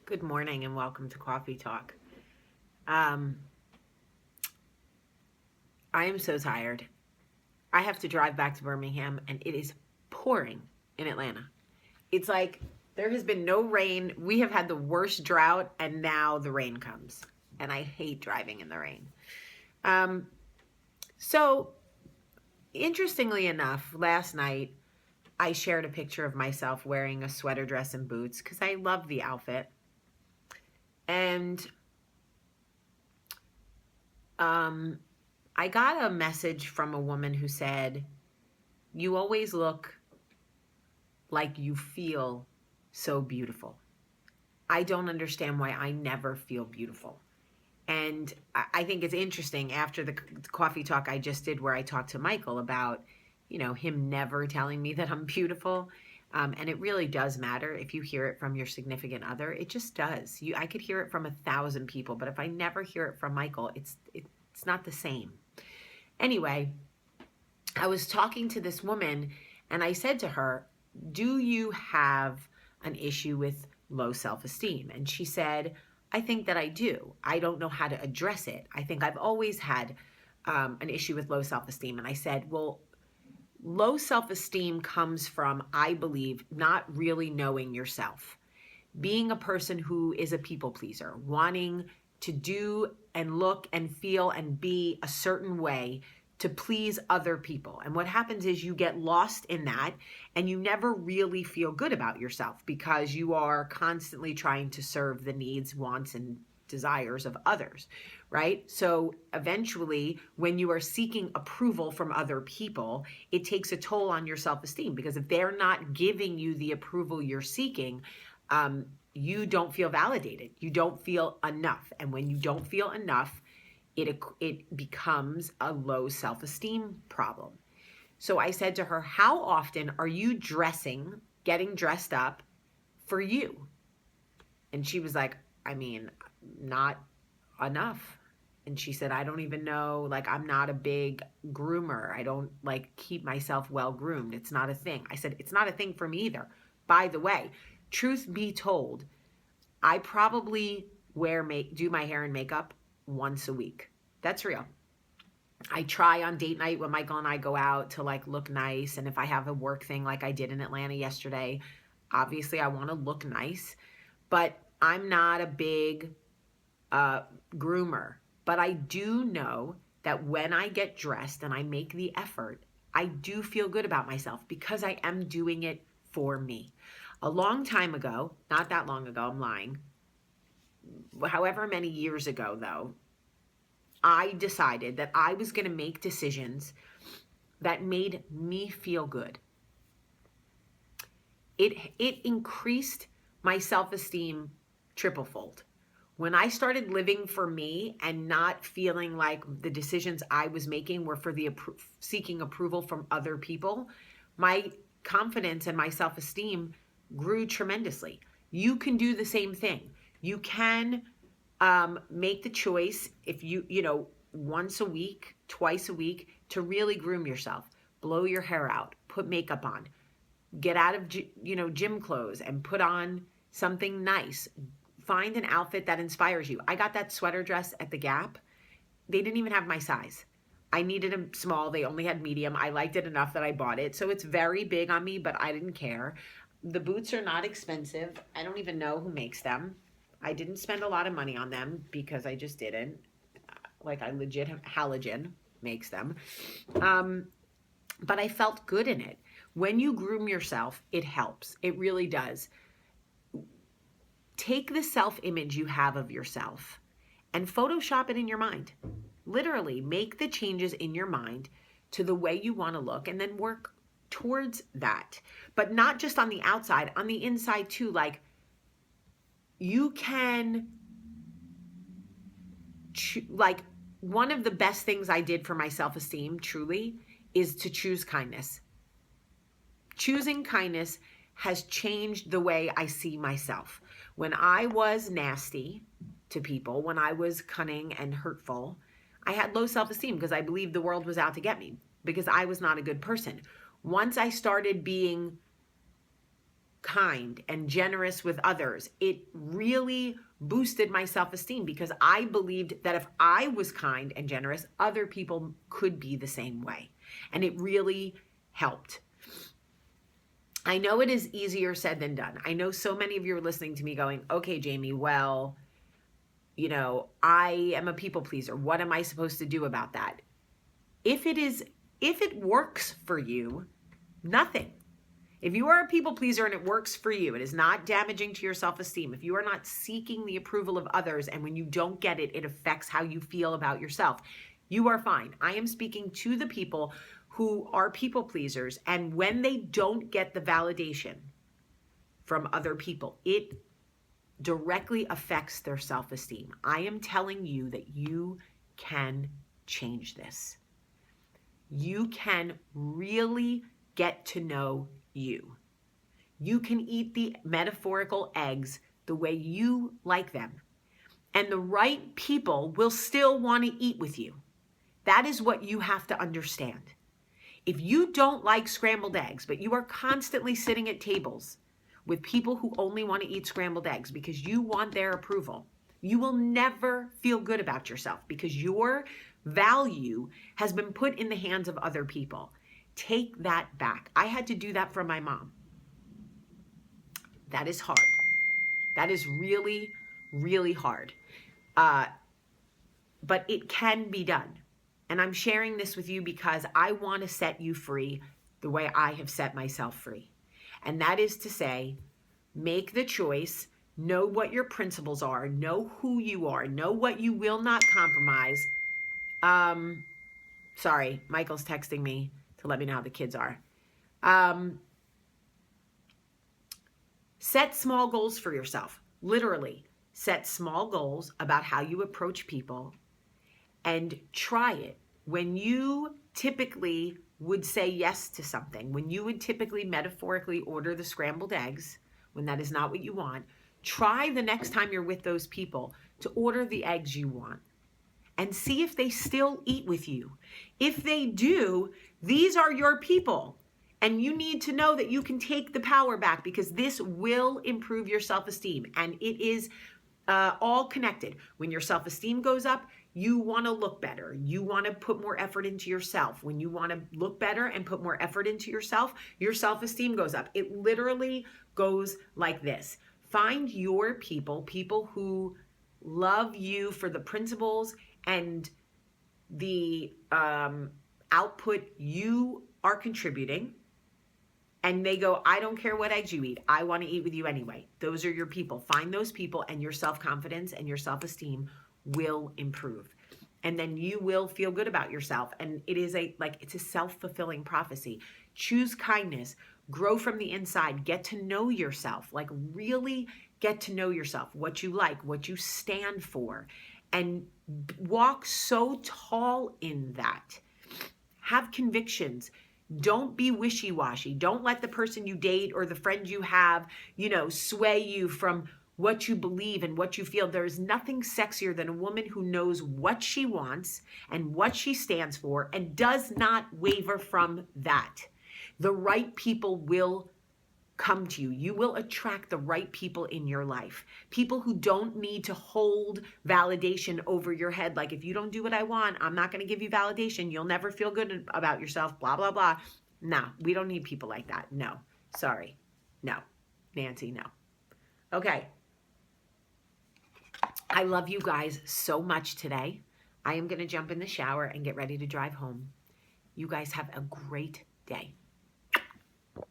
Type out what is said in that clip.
Good morning and welcome to Coffee Talk. Um, I am so tired. I have to drive back to Birmingham and it is pouring in Atlanta. It's like there has been no rain. We have had the worst drought and now the rain comes. And I hate driving in the rain. Um, so, interestingly enough, last night I shared a picture of myself wearing a sweater dress and boots because I love the outfit. And um, I got a message from a woman who said, "You always look like you feel so beautiful. I don't understand why I never feel beautiful." And I think it's interesting after the coffee talk I just did, where I talked to Michael about, him never telling me that I'm beautiful. And it really does matter if you hear it from your significant other. It just does. I could hear it from 1,000 people, but if I never hear it from Michael, it's not the same. Anyway, I was talking to this woman and I said to her, "Do you have an issue with low self esteem?" And she said, "I think that I do. I don't know how to address it. I think I've always had an issue with low self esteem." And I said, "Well, low self esteem comes from, I believe, not really knowing yourself, being a person who is a people pleaser, wanting to do and look and feel and be a certain way to please other people. And what happens is you get lost in that and you never really feel good about yourself because you are constantly trying to serve the needs, wants, and desires of others, right? So eventually, when you are seeking approval from other people, it takes a toll on your self-esteem because if they're not giving you the approval you're seeking, you don't feel validated. You don't feel enough. And when you don't feel enough, it becomes a low self-esteem problem. So I said to her, "How often are you getting dressed up for you?" And she was like, "Not enough." And she said, "I don't even know, like, I'm not a big groomer. I don't like keep myself well groomed. It's not a thing." I said, "It's not a thing for me either. By the way, truth be told, I probably do my hair and makeup once a week. That's real. I try on date night when Michael and I go out to like look nice. And if I have a work thing like I did in Atlanta yesterday, obviously I want to look nice. But I'm not a big uh, groomer. But I do know that when I get dressed and I make the effort, I do feel good about myself because I am doing it for me. A long time ago, not that long ago, I'm lying, however many years ago though, I decided that I was going to make decisions that made me feel good. It increased my self-esteem triplefold. When I started living for me and not feeling like the decisions I was making were for the seeking approval from other people, my confidence and my self-esteem grew tremendously. You can do the same thing. You can make the choice if once a week, twice a week, to really groom yourself, blow your hair out, put makeup on, get out of gym clothes and put on something nice. Find an outfit that inspires you. I got that sweater dress at the Gap. They didn't even have my size. I needed a small. They only had medium. I liked it enough that I bought it. So it's very big on me, but I didn't care. The boots are not expensive. I don't even know who makes them. I didn't spend a lot of money on them because I just didn't. Like, I legit have Halogen makes them. But I felt good in it. When you groom yourself, it helps. It really does. Take the self-image you have of yourself and Photoshop it in your mind. Literally, make the changes in your mind to the way you want to look and then work towards that. But not just on the outside, on the inside too. Like, you can, like, one of the best things I did for my self-esteem, truly, is to choose kindness. Choosing kindness has changed the way I see myself. When I was nasty to people, when I was cunning and hurtful, I had low self-esteem because I believed the world was out to get me because I was not a good person. Once I started being kind and generous with others, it really boosted my self-esteem because I believed that if I was kind and generous, other people could be the same way. And it really helped. I know it is easier said than done. I know so many of you are listening to me going, okay, Jamie, well, you know, I am a people pleaser. What am I supposed to do about that? If it works for you, nothing. If you are a people pleaser and it works for you, it is not damaging to your self-esteem. If you are not seeking the approval of others, and when you don't get it, it affects how you feel about yourself, you are fine. I am speaking to the people who are people pleasers, and when they don't get the validation from other people, it directly affects their self-esteem. I am telling you that you can change this. You can really get to know you. You can eat the metaphorical eggs the way you like them. And the right people will still want to eat with you. That is what you have to understand. If you don't like scrambled eggs, but you are constantly sitting at tables with people who only want to eat scrambled eggs because you want their approval, you will never feel good about yourself because your value has been put in the hands of other people. Take that back. I had to do that for my mom. That is hard. That is really, really hard. But it can be done. And I'm sharing this with you because I want to set you free the way I have set myself free. And that is to say, make the choice, know what your principles are, know who you are, know what you will not compromise. Sorry, Michael's texting me to let me know how the kids are. Set small goals for yourself. Literally, set small goals about how you approach people and try it. When you typically would say yes to something, when you would typically metaphorically order the scrambled eggs, when that is not what you want, try the next time you're with those people to order the eggs you want and see if they still eat with you. If they do, these are your people. And you need to know that you can take the power back because this will improve your self-esteem. And it is all connected. When your self-esteem goes up, you want to look better. You want to put more effort into yourself. When you want to look better and put more effort into yourself, your self-esteem goes up. It literally goes like this. Find your people, people who love you for the principles and the output you are contributing. And they go, I don't care what eggs you eat. I want to eat with you anyway. Those are your people. Find those people and your self-confidence and your self-esteem will improve. And then you will feel good about yourself. And it is it's a self-fulfilling prophecy. Choose kindness, grow from the inside, get to know yourself, like really get to know yourself, what you like, what you stand for, and walk so tall in that. Have convictions. Don't be wishy-washy. Don't let the person you date or the friend you have, sway you from what you believe and what you feel. There is nothing sexier than a woman who knows what she wants and what she stands for and does not waver from that. The right people will come to you. You will attract the right people in your life. People who don't need to hold validation over your head. Like, if you don't do what I want, I'm not going to give you validation. You'll never feel good about yourself, blah, blah, blah. No, we don't need people like that. No, sorry. No, Nancy, no. Okay. I love you guys so much today. I am going to jump in the shower and get ready to drive home. You guys have a great day.